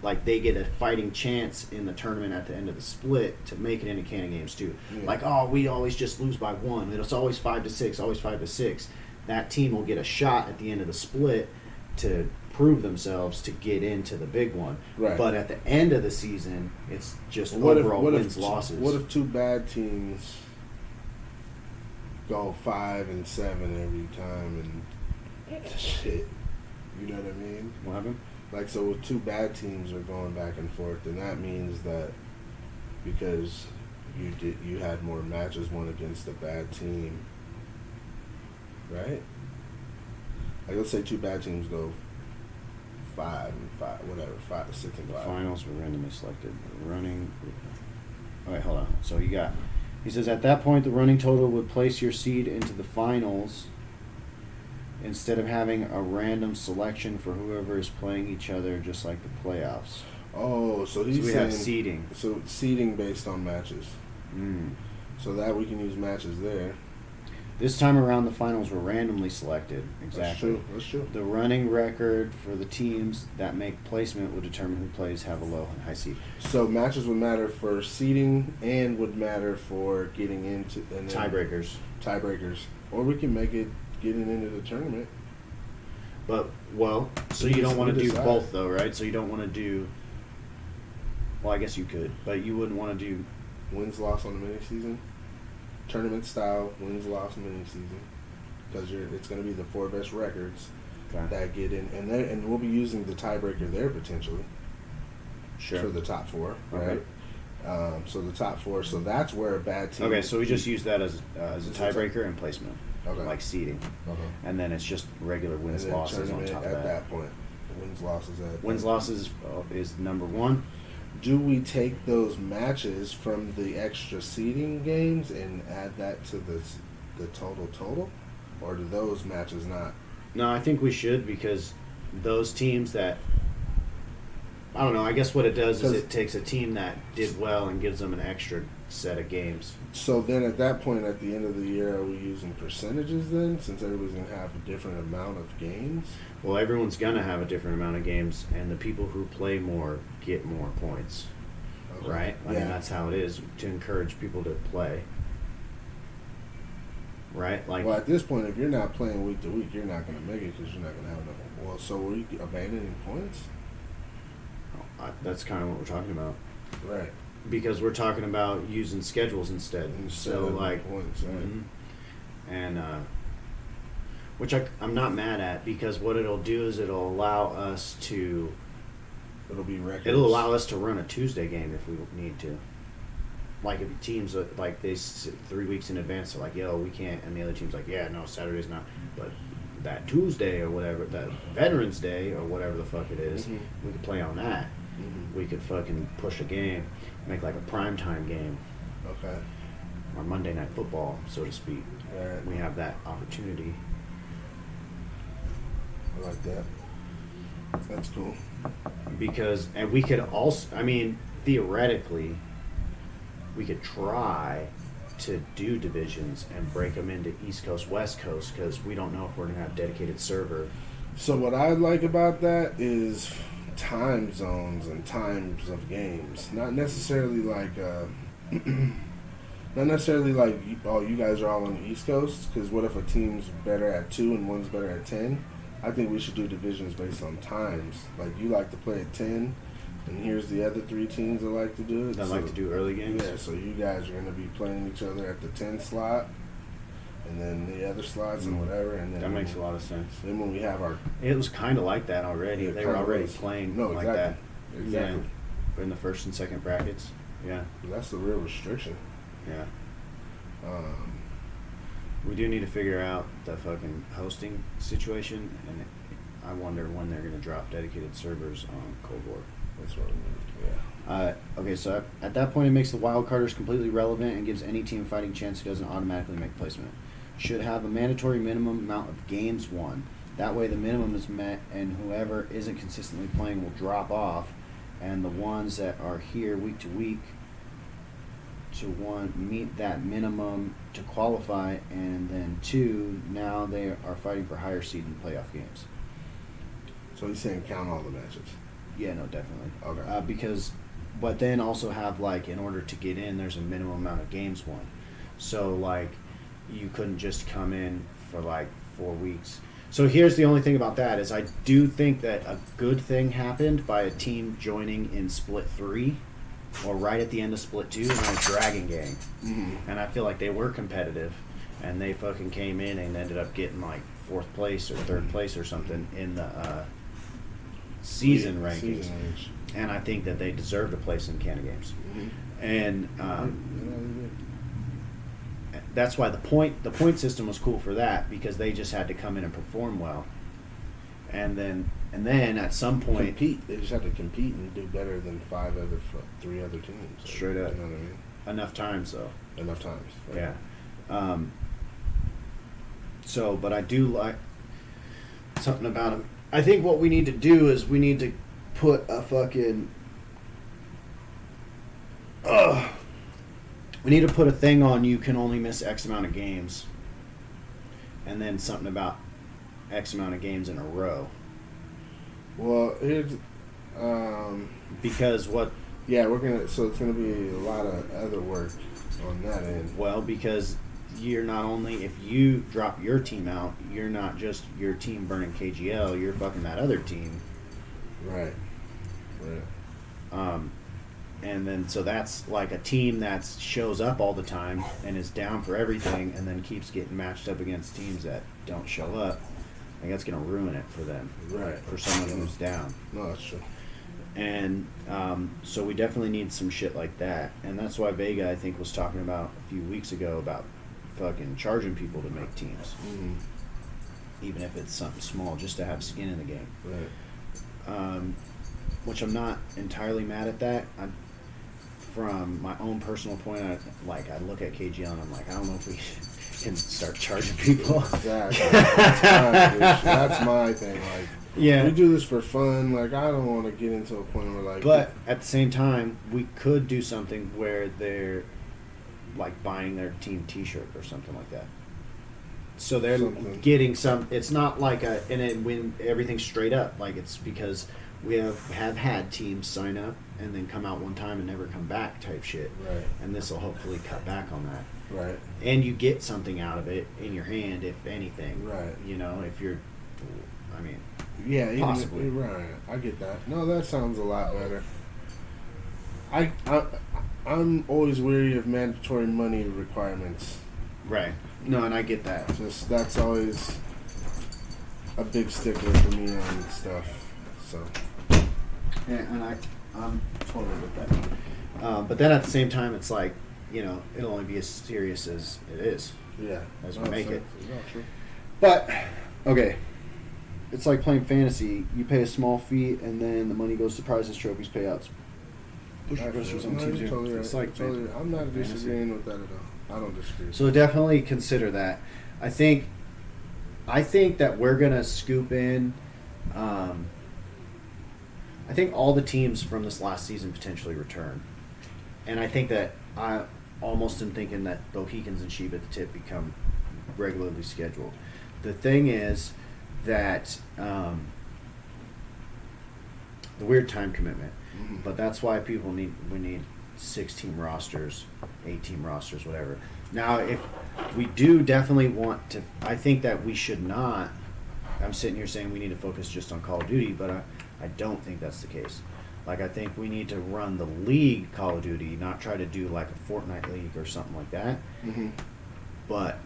S1: like they get a fighting chance in the tournament at the end of the split to make it into Cannon games too.
S2: Yeah.
S1: Like, oh, we always just lose by 1. It's always 5 to 6, always 5 to 6. That team will get a shot at the end of the split to prove themselves to get into the big one.
S2: Right.
S1: But at the end of the season, it's just
S2: What if
S1: overall
S2: what
S1: wins,
S2: if
S1: losses.
S2: what if 2 bad teams go 5 and 7 every time and shit? You know what I mean?
S1: What happened?
S2: Like, so if 2 bad teams are going back and forth, then that means that because you had more matches won against a bad team, right? Like, let's say 2 bad teams go 5 and 5, whatever, 5 to 6 and
S1: The
S2: 5.
S1: finals were randomly selected. The running. All right, hold on. So he says at that point the running total would place your seed into the finals instead of having a random selection for whoever is playing each other, just like the playoffs.
S2: Oh, so he's
S1: So we
S2: saying
S1: have seeding.
S2: so seeding based on matches,
S1: Mm.
S2: so that we can use matches there.
S1: This time around, the finals were randomly selected.
S2: That's
S1: Exactly.
S2: true. That's true.
S1: The running record for the teams that make placement would determine who plays have a low and high seed.
S2: So matches would matter for seeding and would matter for getting into and then
S1: Tiebreakers.
S2: Tiebreakers, or we can make it getting into the tournament.
S1: But, well, so
S2: We
S1: you don't want to do
S2: decide.
S1: both, though, right? So you don't want to do. Well, I guess you could, but you wouldn't want to do.
S2: Wins loss on the mini season, tournament style wins loss mini season, because it's going to be the 4 best records that get in, and we'll be using the tiebreaker there potentially
S1: Sure.
S2: for the top 4,
S1: Okay.
S2: right? So the top 4, so that's where a bad team.
S1: Okay, so we just use that as a
S2: It's a
S1: tiebreaker and placement,
S2: Okay.
S1: like seeding,
S2: Uh-huh.
S1: and then it's just regular
S2: And
S1: wins
S2: then
S1: losses on
S2: tournament
S1: top
S2: at
S1: of that.
S2: point. Wins losses at
S1: Wins losses is number 1.
S2: Do we take those matches from the extra seeding games and add that to the total, or do those matches not?
S1: No, I think we should, because those teams that. I don't know. I guess what it does is
S2: 'Cause-
S1: it takes a team that did well and gives them an extra set of games.
S2: So then at that point, at the end of the year, are we using percentages then, since everybody's going to have a different amount of games?
S1: Well, everyone's gonna have a different amount of games, and the people who play more get more points,
S2: Okay.
S1: right? I
S2: Yeah.
S1: mean, that's how it is to encourage people to play, right? Like,
S2: Well, at this point, if you're not playing week to week, you're not going to make it because you're not going to have enough. Well, so were you abandoning points?
S1: that's kind of what we're talking about.
S2: Right.
S1: Because we're talking about using schedules instead.
S2: Instead
S1: So
S2: of
S1: like,
S2: points, right.
S1: mhm. And which I'm not mad at, because what it'll do is it'll allow us to
S2: It'll be records.
S1: it'll allow us to run a Tuesday game if we need to. Like if teams like they 3 weeks in advance are like, yo, we can't, and the other team's like, yeah, no, Saturday's not, but that Tuesday or whatever, that Veterans Day or whatever the fuck it is,
S2: Mhm.
S1: we could play on that.
S2: Mhm.
S1: We could fucking push a game, make like a primetime game,
S2: Okay.
S1: or Monday Night Football, so to speak.
S2: Right.
S1: We have that opportunity.
S2: I like that. That's cool.
S1: Because, and we could also, I mean, theoretically, we could try to do divisions and break them into East Coast, West Coast, because we don't know if we're going to have dedicated server.
S2: So what I like about that is time zones and times of games. Not necessarily like, not necessarily like, oh, you guys are all on the East Coast. Because what if a team's better at 2 and one's better at 10? I think we should do divisions based on times. Like you like to play at 10, and here's the other 3 teams that like to do it.
S1: I like to do early games.
S2: Yeah, so you guys are going to be playing each other at the 10 slot, and then the other slots and whatever. And then
S1: That makes a lot of sense.
S2: Then when we have our
S1: It was kind of like that already.
S2: Yeah,
S1: They were
S2: kinda
S1: already
S2: was.
S1: playing
S2: No,
S1: like
S2: exactly.
S1: that.
S2: Exactly.
S1: Yeah, in the first and second brackets. Yeah,
S2: That's the real restriction.
S1: yeah.
S2: Um,
S1: We do need to figure out the fucking hosting situation, and I wonder when they're going to drop dedicated servers on Cold War.
S2: that's what I mean. Yeah.
S1: Okay, so at that point, it makes the wild carders completely relevant and gives any team a fighting chance who doesn't automatically make placement. Should have a mandatory minimum amount of games won. That way, the minimum is met, and whoever isn't consistently playing will drop off, and the ones that are here week to week to one meet that minimum to qualify, and then 2 now they are fighting for higher seed in playoff games.
S2: So he's saying count all the matches.
S1: Yeah, no, definitely.
S2: Okay.
S1: Because, but then also have like, in order to get in, there's a minimum amount of games won. So like, you couldn't just come in for like 4 weeks. So here's the only thing about that is I do think that a good thing happened by a team joining in split 3 or right at the end of split 2 and a Dragon Gang.
S2: Mm-hmm.
S1: And I feel like they were competitive, and they fucking came in and ended up getting like 4th place or 3rd place or something in the season rankings.
S2: Season range.
S1: And I think that they deserved a place in Kanna games.
S2: Mm-hmm.
S1: And that's why the point system was cool for that, because they just had to come in and perform well. And then at some point,
S2: Compete. They just have to compete and do better than 3 other teams.
S1: Straight up.
S2: You know what I mean?
S1: enough times though.
S2: Enough times.
S1: Yeah. So, but I do like something about him. I think what we need to do is we need to put a fucking. We need to put a thing on you can only miss X amount of games. And then something about X amount of games in a row.
S2: Well, here's.
S1: Because what.
S2: Yeah, so it's gonna be a lot of other work on that end.
S1: Well, because you're not only, if you drop your team out, you're not just your team burning KGL, you're fucking that other team.
S2: Right.
S1: And then, so that's like a team that shows up all the time and is down for everything, and then keeps getting matched up against teams that don't show up. Like, that's going to ruin it for them.
S2: Right.
S1: For someone who's down.
S2: No, that's true.
S1: And so we definitely need some shit like that. And that's why Vega, I think, was talking about a few weeks ago about fucking charging people to make teams.
S2: Mm-hmm.
S1: Even if it's something small, just to have skin in the game.
S2: Right.
S1: Which I'm not entirely mad at that. From my own personal point, I look at KGL and I'm like, I don't know if we can start charging people.
S2: Exactly. That's my thing. Like,
S1: Yeah.
S2: we do this for fun. Like, I don't want to get into a point where, like,
S1: But at the same time, we could do something where like buying their team T-shirt or something like that. So they're
S2: Something.
S1: getting some. It's not like and then when everything's straight up, like it's because we have had teams sign up and then come out one time and never come back type shit.
S2: Right.
S1: And this will hopefully cut back on that.
S2: Right.
S1: And you get something out of it in your hand, if anything.
S2: Right.
S1: You know, if you're, I mean,
S2: Yeah, even
S1: possibly.
S2: right. I get that. No, that sounds a lot better. I'm always weary of mandatory money requirements.
S1: right. No, and I get that.
S2: Just that's always a big stickler for me on stuff. So
S1: Yeah, and I'm totally with that. But then at the same time, it's like, you know, it'll only be as serious as it is.
S2: yeah,
S1: As we
S2: No,
S1: make
S2: so-
S1: it.
S2: no, true.
S1: But, okay. It's like playing fantasy. You pay a small fee, and then the money goes to prizes, trophies, payouts. Push
S2: I
S1: goes
S2: feel-
S1: for some
S2: no,
S1: teams
S2: you're
S1: here.
S2: totally right.
S1: It's like
S2: Totally, I'm not
S1: fantasy.
S2: disagreeing with that at all. I don't disagree.
S1: So definitely consider that. I think that we're gonna scoop in. I think all the teams from this last season potentially return, and I think that I almost am thinking that Mohicans and Sheep at the Tip become regularly scheduled. The thing is that the weird time commitment.
S2: Mhm.
S1: But that's why we need 6-team rosters, 8-team rosters, whatever. Now, if we do definitely want to, I think that we should not. I'm sitting here saying we need to focus just on Call of Duty, but I don't think that's the case. Like, I think we need to run the league Call of Duty, not try to do like a Fortnite league or something like that,
S2: Mhm.
S1: but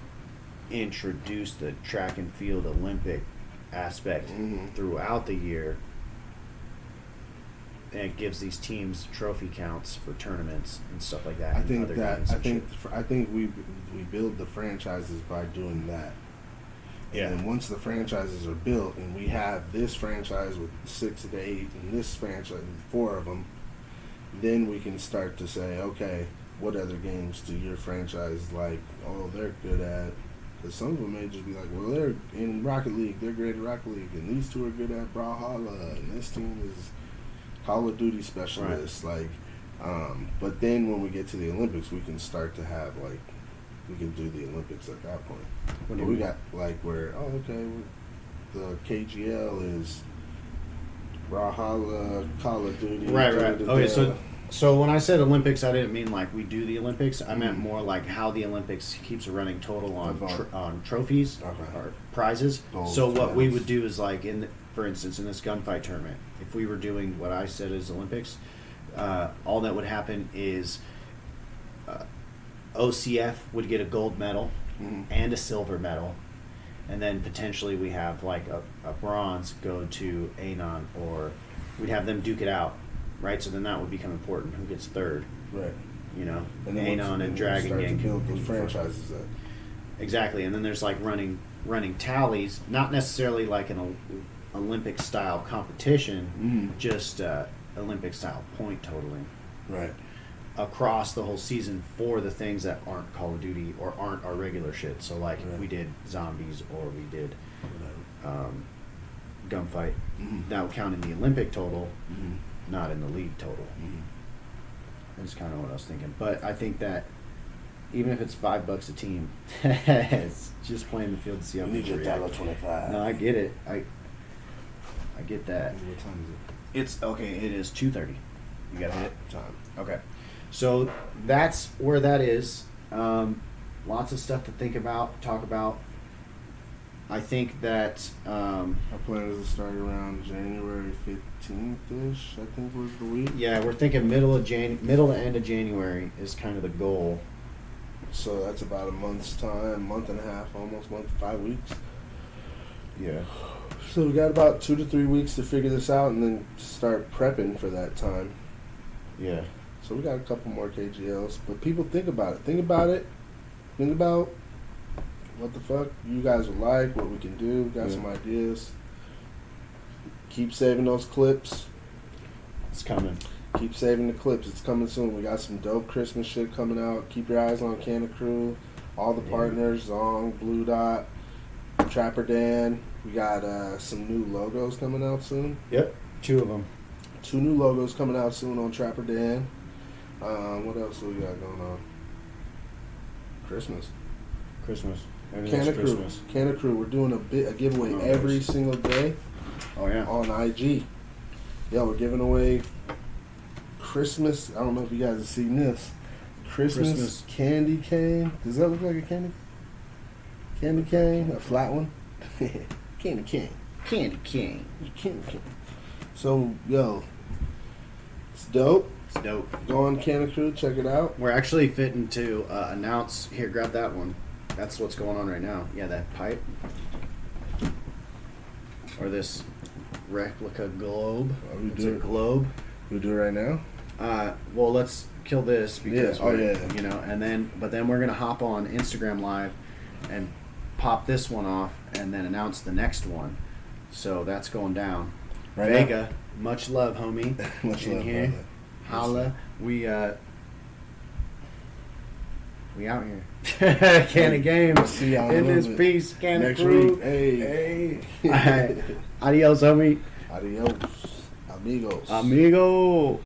S1: introduce the track and field Olympic aspect
S2: Mhm.
S1: throughout the year. And it gives these teams trophy counts for tournaments and stuff like that.
S2: I
S1: and
S2: think
S1: other
S2: that
S1: games
S2: I
S1: and
S2: think
S1: shit.
S2: I think we build the franchises by doing that.
S1: Yeah.
S2: And then once the franchises are built, and we have this franchise with 6 to 8, and this franchise 4 of them, then we can start to say, okay, what other games do your franchise like? Oh, they're good at. Because some of them may just be like, well, they're in Rocket League, they're great at Rocket League, and these two are good at Brawlhalla, and this team is Call of Duty specialists. Like, but then when we get to the Olympics, we can start to have like, we can do the Olympics at that point.
S1: What do
S2: But
S1: you
S2: we
S1: mean?
S2: got like where, oh, okay, the KGL is Brawlhalla, Call of Duty.
S1: Right.
S2: da-da-da-da.
S1: Okay, so when I said Olympics, I didn't mean like we do the Olympics. I meant
S2: Mhm.
S1: more like how the Olympics keeps a running total on
S2: Of
S1: on trophies
S2: Okay.
S1: or prizes.
S2: Gold
S1: So what we
S2: medals.
S1: would do is like for instance, in this gunfight tournament, if we were doing what I said is Olympics, all that would happen is OCF would get a gold medal
S2: Mhm.
S1: and a silver medal, and then potentially we have like a bronze go to Anon, or we'd have them duke it out, right? So then that would become important. Who gets third?
S2: Right.
S1: You know,
S2: And then
S1: Anon and Dragon
S2: start
S1: Gang
S2: to build
S1: can
S2: those
S1: compete for-
S2: franchises up.
S1: Exactly, and then there's like running tallies, not necessarily like an Olympic style competition,
S2: Mhm.
S1: just Olympic style point totaling
S2: Right.
S1: across the whole season for the things that aren't Call of Duty or aren't our regular shit. So like if
S2: Right.
S1: we did zombies or we did
S2: Whatever.
S1: gunfight,
S2: Mhm.
S1: that would count in the Olympic total,
S2: Mhm.
S1: not in the league total.
S2: Mhm.
S1: That's kind of what I was thinking. But I think that even if it's $5 a team, it's just playing the field to see how
S2: You need
S1: people
S2: your
S1: react.
S2: $1.25.
S1: No, I get it. I get that.
S2: What time is
S1: It's okay. It is 2:30. You gotta hit it.
S2: it? Time.
S1: Okay. So that's where that is. Lots of stuff to think about, talk about. I think that
S2: Our plan is to start around January 15th-ish, I think was the week.
S1: yeah, we're thinking middle to end of January is kind of the goal.
S2: So that's about a month's time, month and a half, almost 5 weeks.
S1: Yeah.
S2: So we got about 2 to 3 weeks to figure this out and then start prepping for that time.
S1: Yeah.
S2: So we got a couple more KGLs, but people think about it. Think about what the fuck you guys would like, what we can do. Got
S1: Yeah.
S2: some ideas. Keep saving those clips.
S1: It's coming.
S2: Keep saving the clips. It's coming soon. We got some dope Christmas shit coming out. Keep your eyes on Kanna Krew. All the
S1: Yeah.
S2: partners, Zong, Blue Dot, Trapper Dan. We got some new logos coming out soon.
S1: Yep. 2 of them.
S2: 2 new logos coming out soon on Trapper Dan. What else do we got going on? Christmas.
S1: Christmas. Maybe
S2: Kanna
S1: that's
S2: Krew.
S1: Christmas.
S2: Kanna Krew. We're doing a giveaway
S1: Oh,
S2: every
S1: nice.
S2: single day
S1: Oh yeah.
S2: on IG. Yeah, we're giving away Christmas. I don't know if you guys have seen this. Christmas candy cane. Does that look like a candy? Candy cane, a flat one. Candy cane.
S1: Candy King.
S2: Candy cane. So, yo, it's dope.
S1: It's dope.
S2: Go on Kanna Krew, check it out.
S1: We're actually fitting to announce. Here, grab that one. That's what's going on right now. Yeah, that pipe. Or this replica globe.
S2: Are we
S1: It's a
S2: doing-
S1: globe.
S2: We do it right now.
S1: Well, let's kill this because
S2: Yeah. Oh,
S1: we're,
S2: yeah.
S1: you know, and then we're gonna hop on Instagram Live and pop this one off, and then announce the next one. So that's going down.
S2: Right
S1: Vega, much love, homie.
S2: Much
S1: in
S2: love,
S1: here.
S2: brother.
S1: Holla, we out here. Canna Games
S2: See y'all in a
S1: in this
S2: little bit.
S1: piece. Kanna
S2: Next
S1: Krew.
S2: week. Hey.
S1: Hey. Adios, homie.
S2: Adios, amigos.
S1: Amigo.